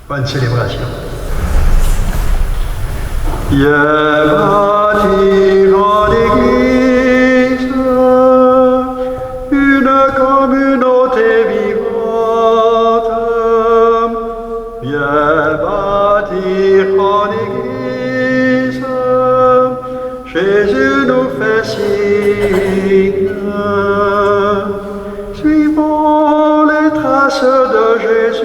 Bonne célébration. Il y a bâtir l'Église, une communauté vivante. Il y a bâtir l'Église, Jésus nous fait signe. Suivons les traces de Jésus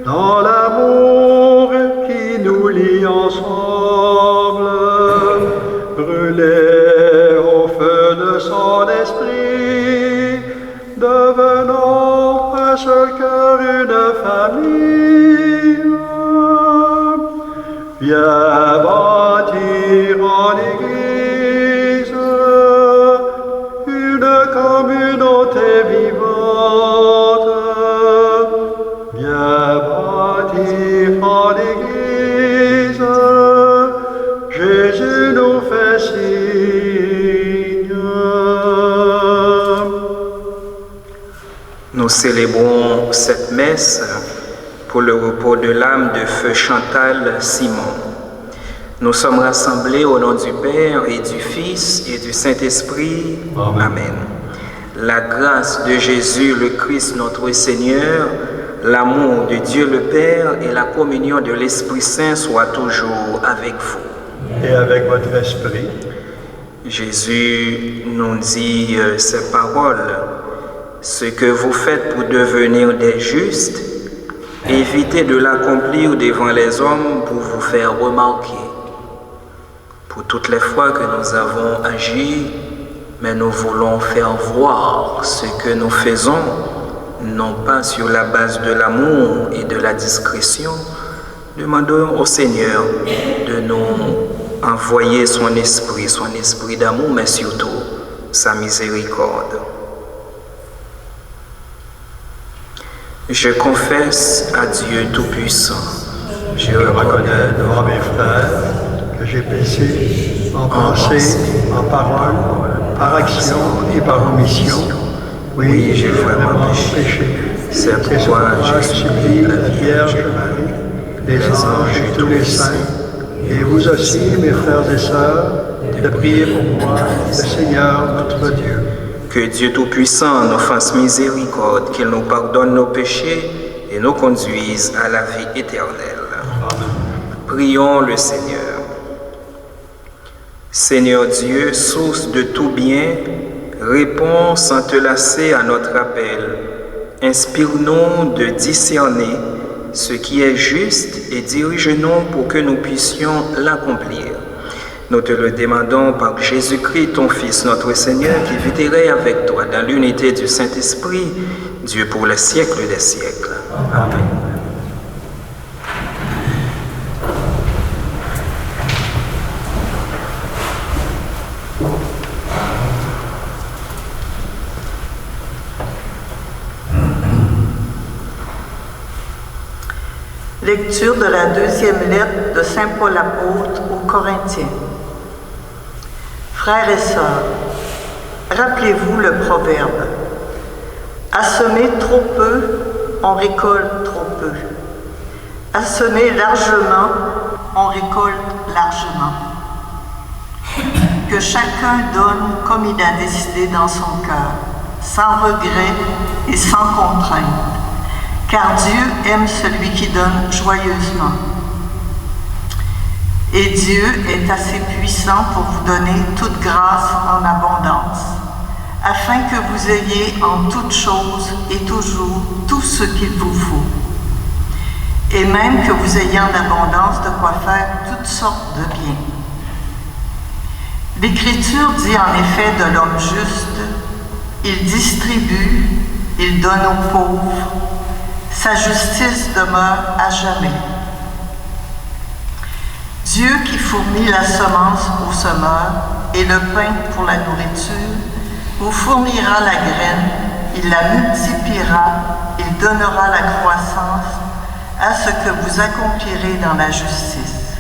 dans l'amour qui nous lie ensemble, brûlés au feu de son esprit, devenons un seul cœur, une famille. Viens bâtir en Église une communauté vivante. Viens bâtir en Église, Jésus nous fait signe. Nous célébrons cette messe pour le repos de l'âme de feu Chantal Simon. Nous sommes rassemblés au nom du Père et du Fils et du Saint-Esprit. Amen. La grâce de Jésus le Christ notre Seigneur, l'amour de Dieu le Père et la communion de l'Esprit Saint soient toujours avec vous. Et avec votre esprit. Jésus nous dit ces paroles. Ce que vous faites pour devenir des justes, évitez de l'accomplir devant les hommes pour vous faire remarquer. Pour toutes les fois que nous avons agi, mais nous voulons faire voir ce que nous faisons, non pas sur la base de l'amour et de la discrétion, demandons au Seigneur de nous envoyer son esprit d'amour, mais surtout sa miséricorde. Je confesse à Dieu Tout-Puissant, je reconnais devant mes frères que j'ai péché en pensée, en parole, par action et par omission. Oui, j'ai vraiment péché. C'est pourquoi je supplie la Vierge Marie, les anges et tous les saints, et vous aussi, mes frères et sœurs, de prier pour moi, le Seigneur notre Dieu. Que Dieu Tout-Puissant nous fasse miséricorde, qu'il nous pardonne nos péchés et nous conduise à la vie éternelle. Amen. Prions le Seigneur. Seigneur Dieu, source de tout bien, réponds sans te lasser à notre appel. Inspire-nous de discerner ce qui est juste et dirige-nous pour que nous puissions l'accomplir. Nous te le demandons par Jésus-Christ, ton Fils, notre Seigneur, qui vit avec toi dans l'unité du Saint-Esprit, Dieu pour les siècles des siècles. Amen. Lecture de la deuxième lettre de Saint Paul apôtre aux Corinthiens. Frères et sœurs, rappelez-vous le proverbe « À semer trop peu, on récolte trop peu. À semer largement, on récolte largement. Que chacun donne comme il a décidé dans son cœur, sans regret et sans contrainte. Car Dieu aime celui qui donne joyeusement. Et Dieu est assez puissant pour vous donner toute grâce en abondance, afin que vous ayez en toutes choses et toujours tout ce qu'il vous faut. Et même que vous ayez en abondance de quoi faire toutes sortes de biens. L'Écriture dit en effet de l'homme juste, il distribue, il donne aux pauvres, sa justice demeure à jamais. Dieu qui fournit la semence au semeur et le pain pour la nourriture, vous fournira la graine, il la multipliera, il donnera la croissance à ce que vous accomplirez dans la justice.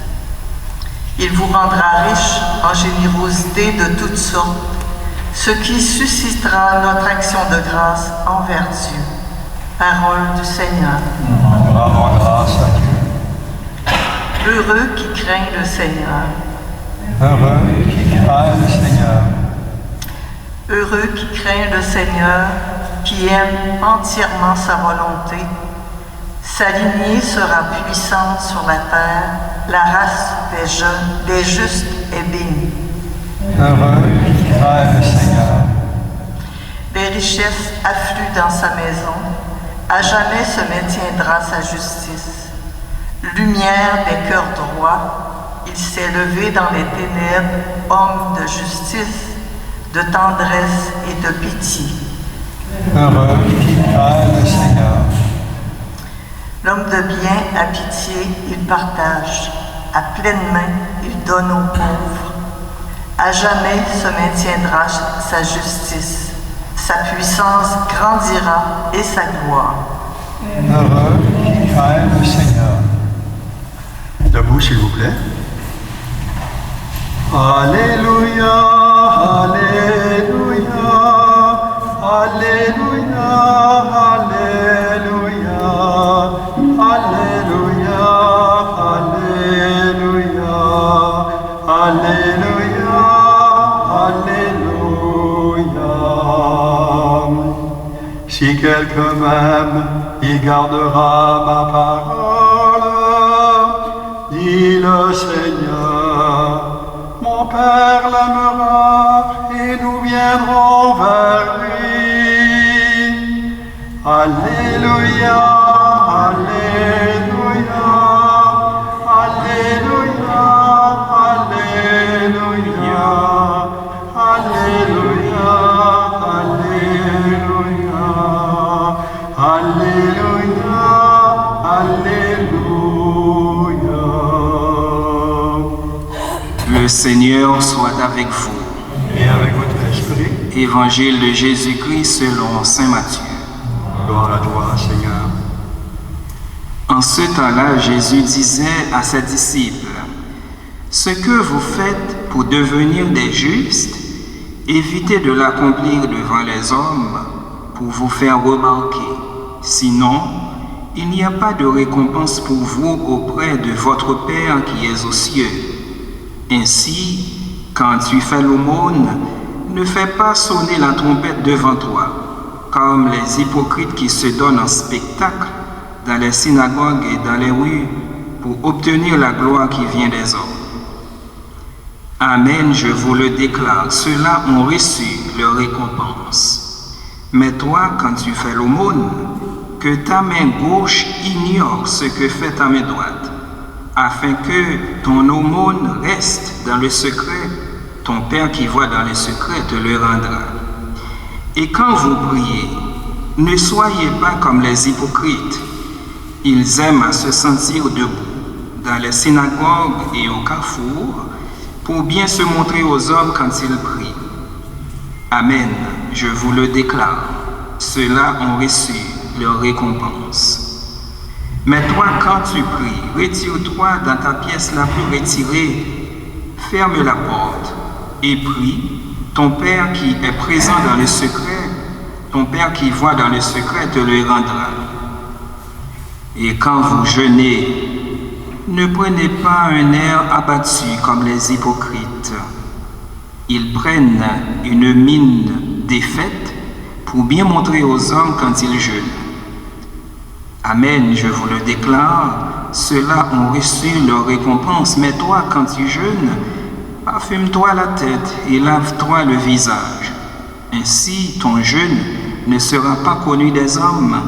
Il vous rendra riche en générosité de toutes sortes, ce qui suscitera notre action de grâce envers Dieu. Parole du Seigneur. Rendons grâce à Dieu. Heureux qui craignent le Seigneur. Heureux qui craignent le Seigneur. Heureux qui craignent le Seigneur, qui aime entièrement sa volonté. Sa lignée sera puissante sur la terre, la race des justes est bénie. Heureux qui craignent le Seigneur. Les richesses affluent dans sa maison, à jamais se maintiendra sa justice. Lumière des cœurs droits, il s'est levé dans les ténèbres, homme de justice, de tendresse et de pitié. Heureux qui craignent le Seigneur. L'homme de bien a pitié, il partage. À pleine main, il donne aux pauvres. À jamais se maintiendra sa justice. Sa puissance grandira et sa gloire. Heureux qui craignent le Seigneur. Debout, s'il vous plaît. Alléluia, Alléluia, Alléluia, Alléluia, Alléluia, Alléluia, Alléluia, Alléluia. Si quelqu'un m'aime, il gardera ma parole, dit le Seigneur. Mon Père l'aimera et nous viendrons vers lui. Alléluia, Alléluia, Alléluia, Alléluia, Alléluia, Alléluia, Alléluia, Alléluia. Le Seigneur soit avec vous. Et avec votre esprit, Évangile de Jésus-Christ selon saint Matthieu. gloire à toi, Seigneur. En ce temps-là, Jésus disait à ses disciples, « Ce que vous faites pour devenir des justes, évitez de l'accomplir devant les hommes pour vous faire remarquer. Sinon, il n'y a pas de récompense pour vous auprès de votre Père qui est aux cieux. Ainsi, quand tu fais l'aumône, ne fais pas sonner la trompette devant toi, comme les hypocrites qui se donnent en spectacle dans les synagogues et dans les rues pour obtenir la gloire qui vient des hommes. Amen, je vous le déclare, ceux-là ont reçu leur récompense. Mais toi, quand tu fais l'aumône, que ta main gauche ignore ce que fait ta main droite, afin que ton aumône reste dans le secret, ton Père qui voit dans le secret te le rendra. Et quand vous priez, ne soyez pas comme les hypocrites. Ils aiment à se sentir debout dans les synagogues et au carrefour pour bien se montrer aux hommes quand ils prient. Amen, je vous le déclare, ceux-là ont reçu leur récompense. Mais toi, quand tu pries, retire-toi dans ta pièce la plus retirée, ferme la porte et prie. Ton Père qui est présent dans le secret, ton Père qui voit dans le secret te le rendra. Et quand vous jeûnez, ne prenez pas un air abattu comme les hypocrites. Ils prennent une mine défaite pour bien montrer aux hommes quand ils jeûnent. Amen, je vous le déclare, ceux-là ont reçu leur récompense. Mais toi, quand tu jeûnes, parfume-toi la tête et lave-toi le visage. Ainsi, ton jeûne ne sera pas connu des hommes,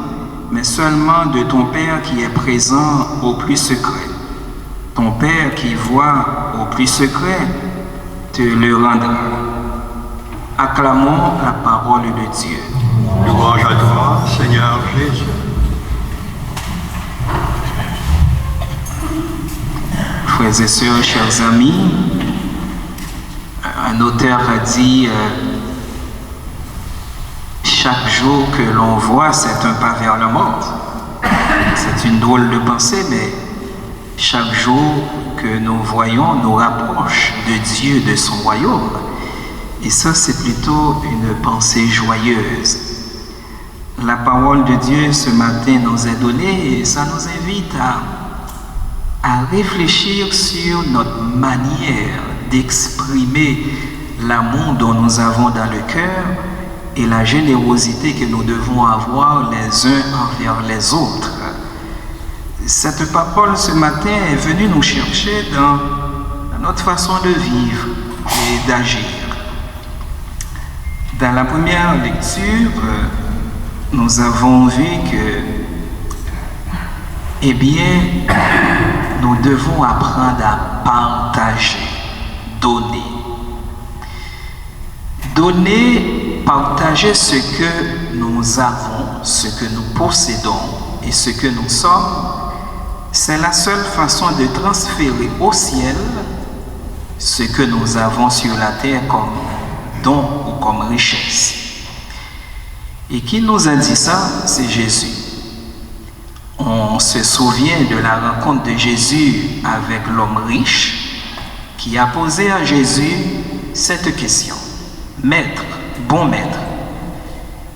mais seulement de ton Père qui est présent au plus secret. Ton Père qui voit au plus secret te le rendra. Acclamons la parole de Dieu. Louange à toi, Seigneur Jésus. Frères et sœurs, chers amis, un auteur a dit chaque jour que l'on voit, c'est un pas vers la mort. C'est une drôle de pensée, mais chaque jour que nous voyons nous rapproche de Dieu, de son royaume. Et ça, c'est plutôt une pensée joyeuse. La parole de Dieu ce matin nous est donnée et ça nous invite à réfléchir sur notre manière d'exprimer l'amour dont nous avons dans le cœur et la générosité que nous devons avoir les uns envers les autres. Cette parole ce matin est venue nous chercher dans notre façon de vivre et d'agir. Dans la première lecture, nous avons vu que, eh bien, nous devons apprendre à partager, donner. Donner, partager ce que nous avons, ce que nous possédons et ce que nous sommes, c'est la seule façon de transférer au ciel ce que nous avons sur la terre comme don ou comme richesse. Et qui nous a dit ça? C'est Jésus. On se souvient de la rencontre de Jésus avec l'homme riche qui a posé à Jésus cette question. Maître, bon maître,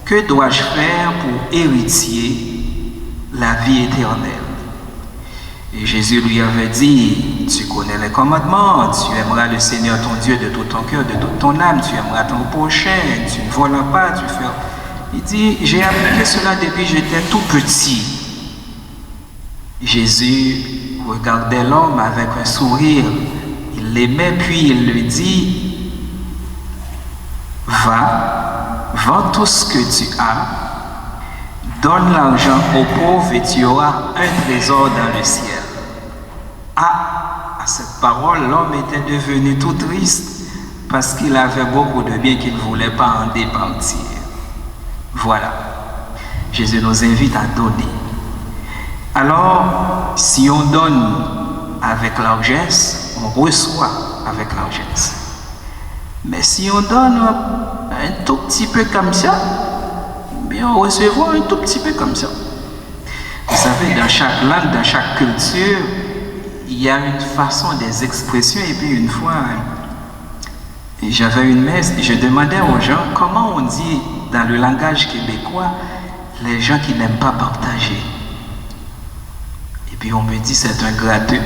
que dois-je faire pour hériter la vie éternelle? Et Jésus lui avait dit, tu connais les commandements, tu aimeras le Seigneur ton Dieu de tout ton cœur, de toute ton âme, tu aimeras ton prochain, tu ne voleras pas, tu feras... Il dit, j'ai appliqué cela depuis que j'étais tout petit. Jésus regardait l'homme avec un sourire, il l'aimait, puis il lui dit, va, vends tout ce que tu as, donne l'argent aux pauvres et tu auras un trésor dans le ciel. À cette parole, l'homme était devenu tout triste parce qu'il avait beaucoup de biens qu'il ne voulait pas en départir. Voilà, Jésus nous invite à donner. Alors, si on donne avec largesse, on reçoit avec largesse. Mais si on donne un tout petit peu comme ça, bien on recevra un tout petit peu comme ça. Vous savez, dans chaque langue, dans chaque culture, il y a une façon des expressions. Et puis une fois, j'avais une messe et je demandais aux gens comment on dit dans le langage québécois les gens qui n'aiment pas partager. Et puis on me dit c'est un gratteux.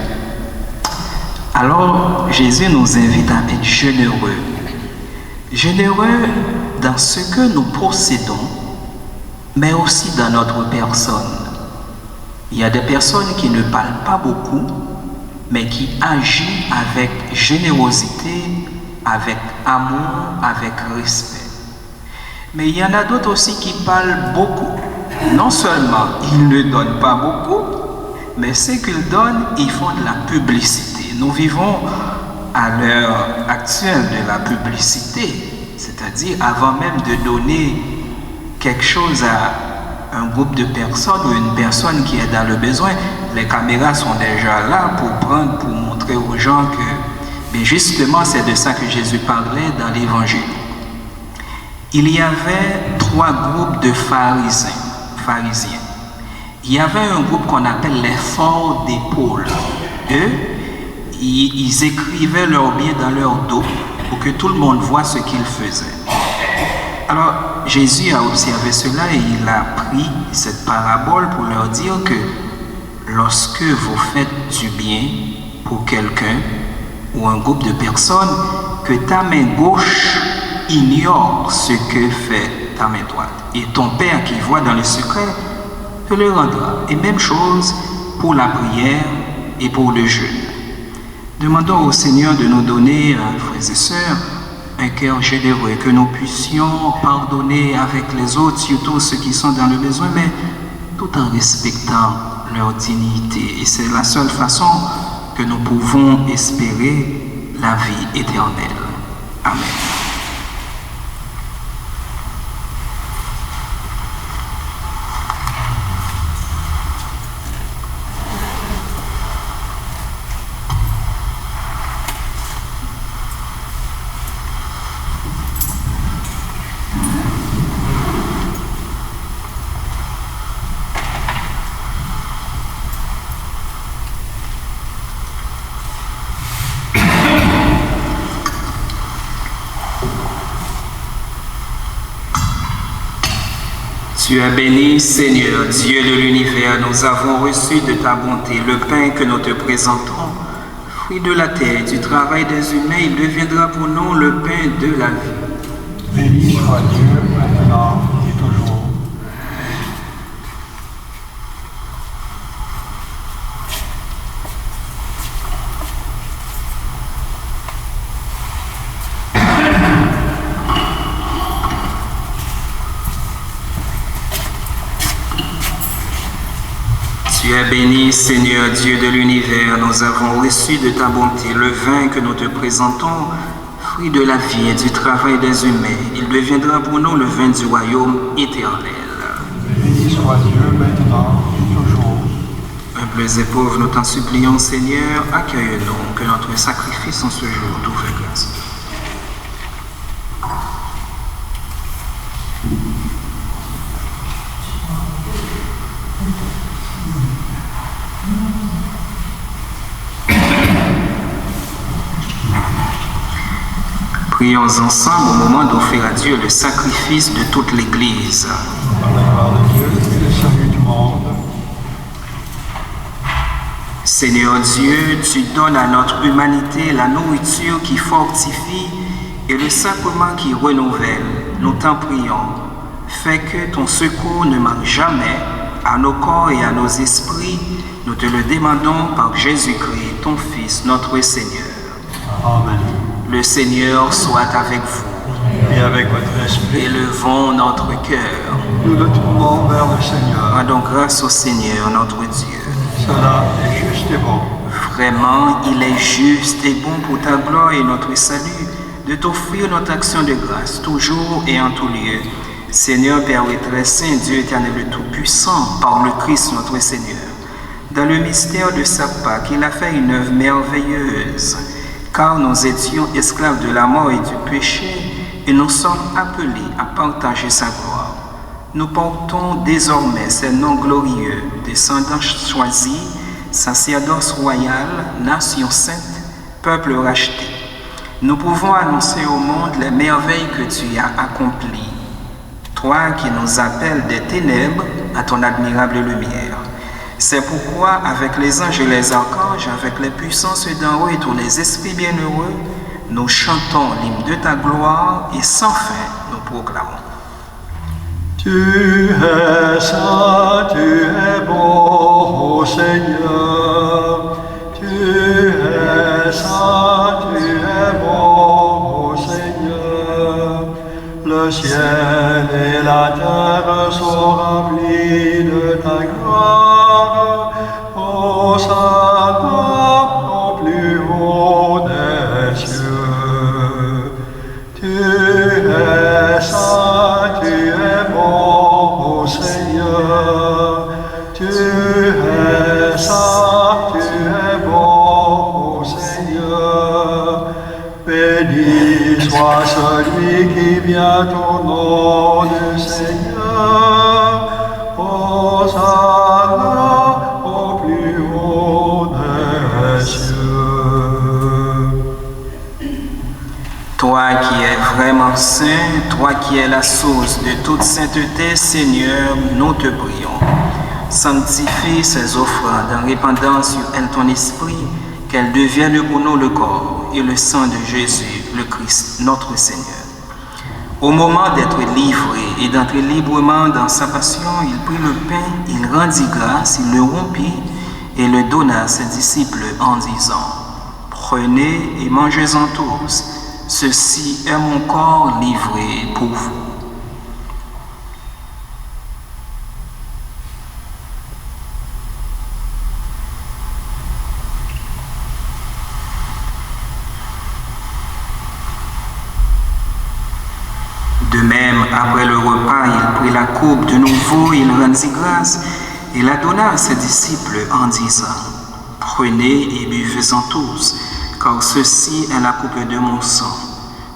Alors Jésus nous invite à être généreux. Généreux dans ce que nous possédons, mais aussi dans notre personne. Il y a des personnes qui ne parlent pas beaucoup, mais qui agissent avec générosité, avec amour, avec respect. Mais il y en a d'autres aussi qui parlent beaucoup. Non seulement ils ne donnent pas beaucoup, mais ce qu'ils donnent, ils font de la publicité. Nous vivons à l'heure actuelle de la publicité, c'est-à-dire avant même de donner quelque chose à un groupe de personnes ou une personne qui est dans le besoin, les caméras sont déjà là pour prendre, pour montrer aux gens que, mais justement, c'est de ça que Jésus parlait dans l'Évangile. Il y avait 3 groupes de pharisiens. Il y avait un groupe qu'on appelle les forts d'épaule. Eux, ils écrivaient leurs biens dans leur dos pour que tout le monde voit ce qu'ils faisaient. Alors, Jésus a observé cela et il a pris cette parabole pour leur dire que lorsque vous faites du bien pour quelqu'un ou un groupe de personnes, que ta main gauche ignore ce que fait ta main droite. Et ton Père qui voit dans le secret te le rendra. Et même chose pour la prière et pour le jeûne. Demandons au Seigneur de nous donner, frères et sœurs, un cœur généreux, que nous puissions pardonner avec les autres, surtout ceux qui sont dans le besoin, mais tout en respectant leur dignité. Et c'est la seule façon que nous pouvons espérer la vie éternelle. Amen. Tu es béni, Seigneur, Dieu de l'univers. Nous avons reçu de ta bonté le pain que nous te présentons. Fruit de la terre, du travail des humains, il deviendra pour nous le pain de la vie. Béni soit Dieu, maintenant et toujours. Tu es béni, Seigneur, Dieu de l'univers. Nous avons reçu de ta bonté le vin que nous te présentons, fruit de la vie et du travail des humains. Il deviendra pour nous le vin du royaume éternel. Béni soit Dieu, maintenant et toujours. Humbles et pauvres, nous t'en supplions, Seigneur, accueille-nous, que notre sacrifice en ce jour t'ouvre grâce. Prions ensemble au moment d'offrir à Dieu le sacrifice de toute l'Église. Par la gloire de Dieu et le salut du monde. Seigneur Dieu, tu donnes à notre humanité la nourriture qui fortifie et le sacrement qui renouvelle. Nous t'en prions. Fais que ton secours ne manque jamais à nos corps et à nos esprits. Nous te le demandons par Jésus-Christ, ton Fils, notre Seigneur. Amen. Le Seigneur soit avec vous. Et avec votre esprit, Élevons notre cœur. nous le tournons vers le Seigneur. Rendons grâce au Seigneur, notre Dieu. Cela est juste et bon. Vraiment, il est juste et bon pour ta gloire et notre salut de t'offrir notre action de grâce, toujours et en tout lieu. Seigneur, Père et très saint, Dieu éternel et tout-puissant, par le Christ notre Seigneur. Dans le mystère de sa Pâque, il a fait une œuvre merveilleuse, car nous étions esclaves de la mort et du péché, et nous sommes appelés à partager sa gloire. Nous portons désormais ces noms glorieux, descendants choisis, sacerdoce royal, nation sainte, peuple racheté. Nous pouvons annoncer au monde les merveilles que tu as accomplies. Toi qui nous appelles des ténèbres à ton admirable lumière. C'est pourquoi, avec les anges et les archanges, avec les puissances d'en haut et tous les esprits bienheureux, nous chantons l'hymne de ta gloire et sans fin nous proclamons. Tu es saint, tu es bon, ô Seigneur. Tu es saint, tu es bon, ô Seigneur. Le ciel et la terre sont remplis de ta gloire. Hosanna au plus haut des cieux. Tu es saint, tu es bon, ô Seigneur. Tu es saint, tu es bon, ô Seigneur. Béni soit celui qui vient au nom du Seigneur. Hosanna au plus haut des cieux. Toi qui es vraiment saint, toi qui es la source de toute sainteté, Seigneur, nous te prions. Sanctifie ces offrandes en répandant sur elles ton esprit, qu'elles deviennent pour nous le corps et le sang de Jésus, le Christ, notre Seigneur. Au moment d'être livré et d'entrer librement dans sa passion, il prit le pain, il rendit grâce, il le rompit et le donna à ses disciples en disant : Prenez et mangez-en tous, ceci est mon corps livré pour vous. De même, après le repas, il prit la coupe de nouveau, il rendit grâce et la donna à ses disciples en disant : Prenez et buvez-en tous, car ceci est la coupe de mon sang,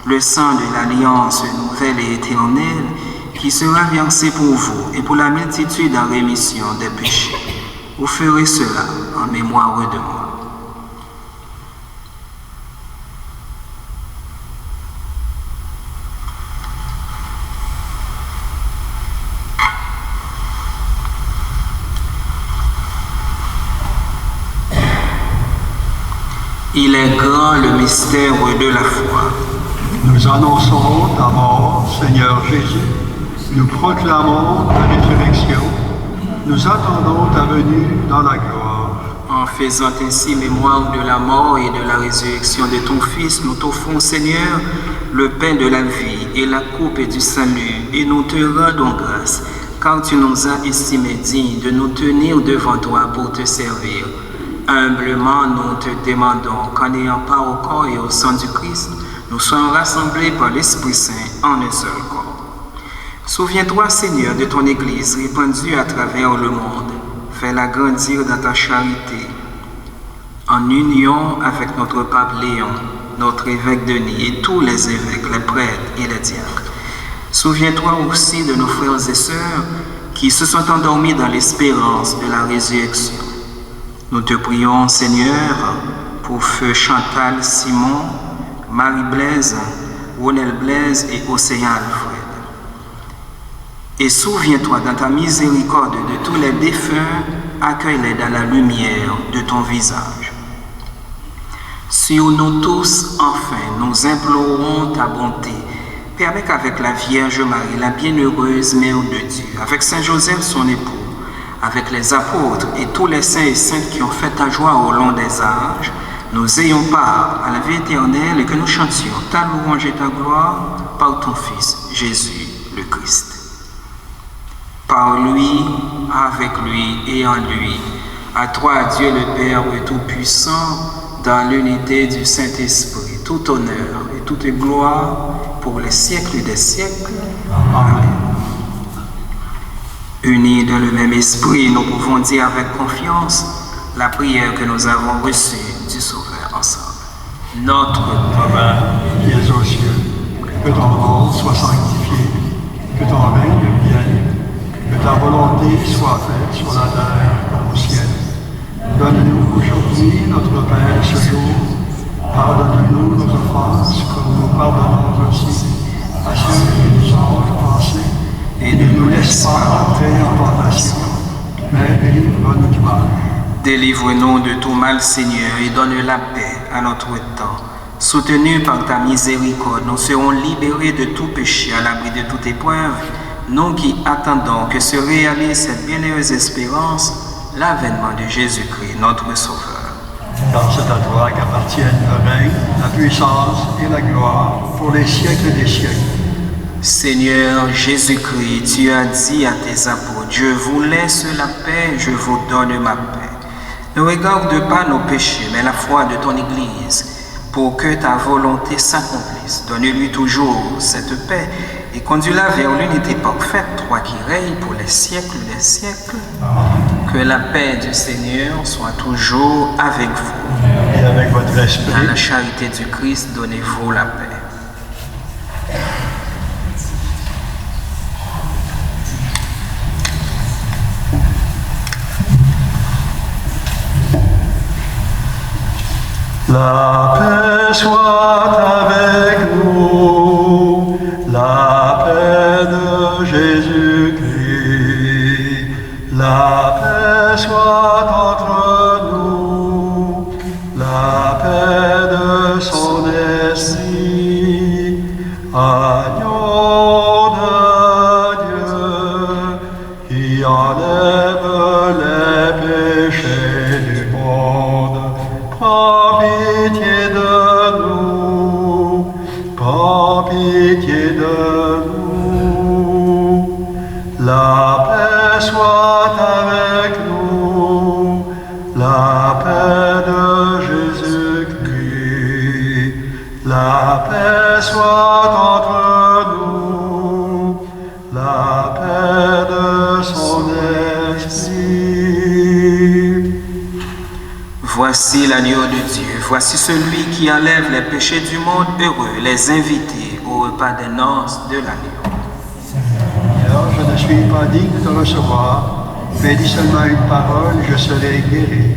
le sang de l'alliance nouvelle et éternelle, qui sera versé pour vous et pour la multitude en rémission des péchés. Vous ferez cela en mémoire de moi. Il est grand le mystère de la foi. Nous annonçons ta mort, Seigneur Jésus. Nous proclamons ta résurrection. Nous attendons ta venue dans la gloire. En faisant ainsi mémoire de la mort et de la résurrection de ton Fils, nous t'offrons, Seigneur, le pain de la vie et la coupe du salut, et nous te rendons grâce, car tu nous as estimés dignes de nous tenir devant toi pour te servir. Humblement, nous te demandons qu'en ayant part au corps et au sang du Christ, nous soyons rassemblés par l'Esprit Saint en un seul corps. Souviens-toi, Seigneur, de ton Église répandue à travers le monde. Fais-la grandir dans ta charité, en union avec notre pape Léon, notre évêque Denis et tous les évêques, les prêtres et les diacres. Souviens-toi aussi de nos frères et sœurs qui se sont endormis dans l'espérance de la résurrection. Nous te prions, Seigneur, pour Feu Chantal Simon, Marie-Blaise, Ronel Blaise et Océan Alfred. Et souviens-toi dans ta miséricorde de tous les défunts, accueille-les dans la lumière de ton visage. Sur nous tous, enfin, nous implorons ta bonté. Permets qu'avec la Vierge Marie, la bienheureuse Mère de Dieu, avec Saint Joseph, son époux, avec les apôtres et tous les saints et saintes qui ont fait ta joie au long des âges, nous ayons part à la vie éternelle et que nous chantions ta louange et ta gloire par ton Fils, Jésus le Christ. Par lui, avec lui et en lui, à toi, Dieu le Père Tout-Puissant, dans l'unité du Saint-Esprit, tout honneur et toute gloire pour les siècles des siècles. Amen. Unis dans le même esprit, nous pouvons dire avec confiance la prière que nous avons reçue du Sauveur ensemble. Notre Père, qui es aux cieux, que ton nom soit sanctifié, que ton règne vienne, que ta volonté soit faite sur la terre comme au ciel. Donne-nous aujourd'hui notre pain ce jour. Pardonne-nous nos offenses, comme nous pardonnons aussi à ceux qui nous ont offensés. Et ne nous laisse pas entrer en tentation, mais délivre-nous du mal. Délivre-nous de tout mal, Seigneur, et donne la paix à notre temps. Soutenus par ta miséricorde, nous serons libérés de tout péché, à l'abri de toute épreuve, nous qui attendons que se réalise cette bienheureuse espérance, l'avènement de Jésus-Christ, notre Sauveur. Car c'est à toi qu'appartiennent le règne, la puissance et la gloire pour les siècles des siècles. Seigneur Jésus-Christ, tu as dit à tes apôtres, je vous laisse la paix, je vous donne ma paix. Ne regarde pas nos péchés, mais la foi de ton Église, pour que ta volonté s'accomplisse. Donne-lui toujours cette paix et conduis-la vers l'unité parfaite, toi qui règnes pour les siècles des siècles. Que la paix du Seigneur soit toujours avec vous. Et avec votre esprit. Dans la charité du Christ, donnez-vous la paix. La paix soit avec nous, la paix de Jésus-Christ, la paix soit entre nous, la paix de son esprit, agneau de Dieu, qui enlève les péchés du monde. Prends pitié de nous, prends pitié de nous. La paix soit avec nous, la paix de Jésus-Christ. La paix soit entre nous, la paix de son esprit. Voici l'agneau de Dieu, voici celui qui enlève les péchés du monde. Heureux les invités au repas des noces de l'agneau. Seigneur, je ne suis pas digne de te recevoir, mais dis seulement une parole, je serai guéri.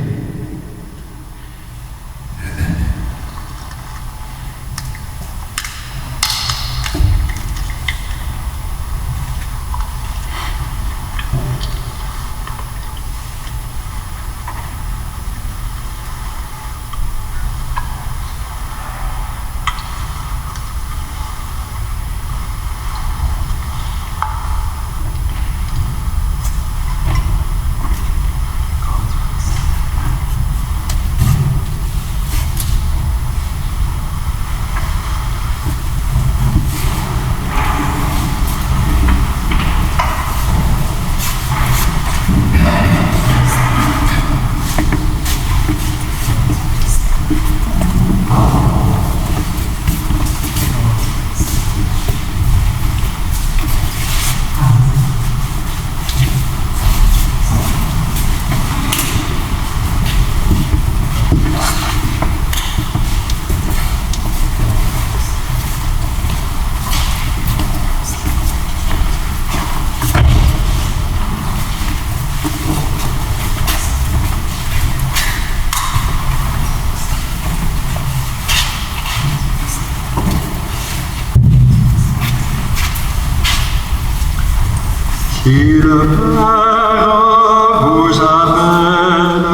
Si le Père vous appelle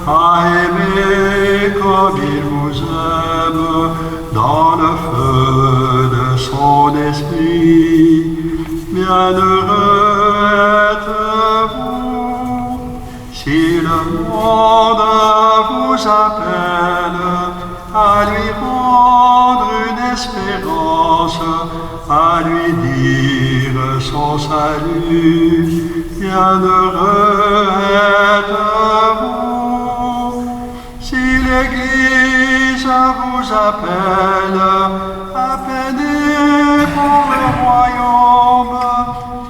à aimer comme il vous aime dans le feu de son esprit, bienheureux êtes-vous. Si le monde vous appelle à lui rendre une espérance, à lui dire son salut, bienheureux êtes-vous. Si l'Église vous appelle à peiner pour le royaume,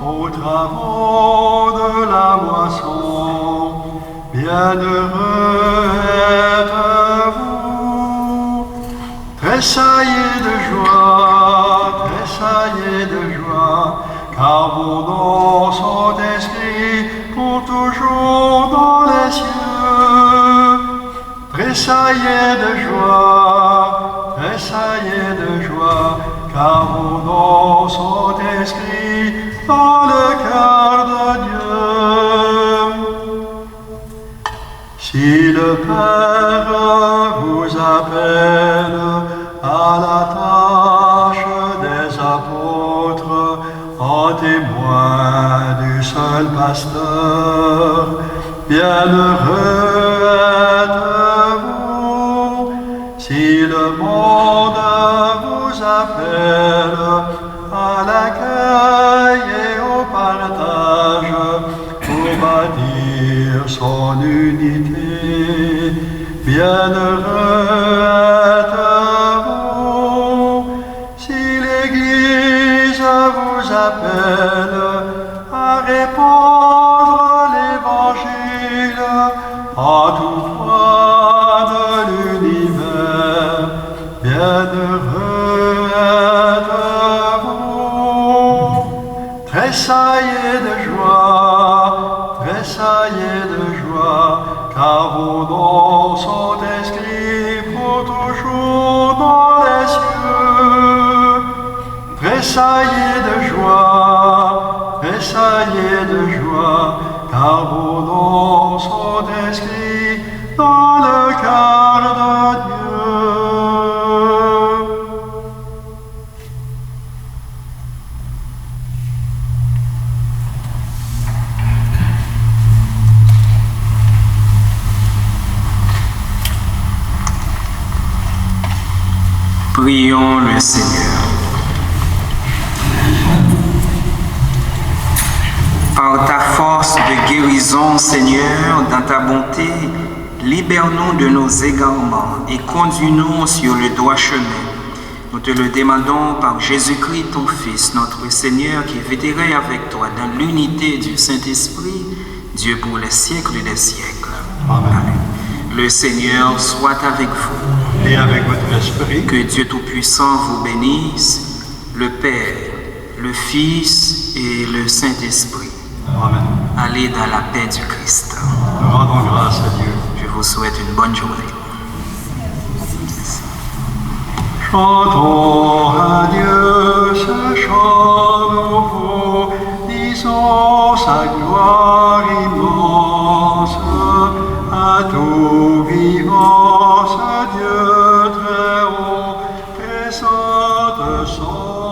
aux travaux de la moisson, bienheureux êtes-vous. Tressaillez de joie, car vos noms sont inscrits pour toujours dans les cieux. Tressaillez de joie, car vos noms sont inscrits dans le cœur de Dieu. Si le Père vous appelle à la tâche des apôtres, en témoin du seul pasteur, bienheureux êtes-vous. Si le monde vous appelle à l'accueil et au partage pour bâtir son unité, bienheureux êtes-vous. Si l'Église vous appelle à répandre l'Évangile en tout point de l'univers, bienheureux êtes-vous. Tressaillez de joie, car vos noms sont inscrits pour toujours dans les cieux. Tressaillez de joie, car vos noms sont inscrits dans le cœur de Dieu. Prions le Seigneur. Par ta force de guérison, Seigneur, dans ta bonté, libère-nous de nos égarements et conduis-nous sur le droit chemin. Nous te le demandons par Jésus-Christ, ton Fils, notre Seigneur, qui vétérait avec toi dans l'unité du Saint-Esprit, Dieu pour les siècles des siècles. Amen. Le Seigneur soit avec vous. Et avec votre esprit. Que Dieu Tout-Puissant vous bénisse, le Père, le Fils et le Saint-Esprit. Amen. Allez dans la paix du Christ. Nous rendons grâce à Dieu. Je vous souhaite une bonne journée. Chantons à Dieu ce chant nouveau, disons sa gloire immense, à tout vivant, ce Dieu très haut, présente son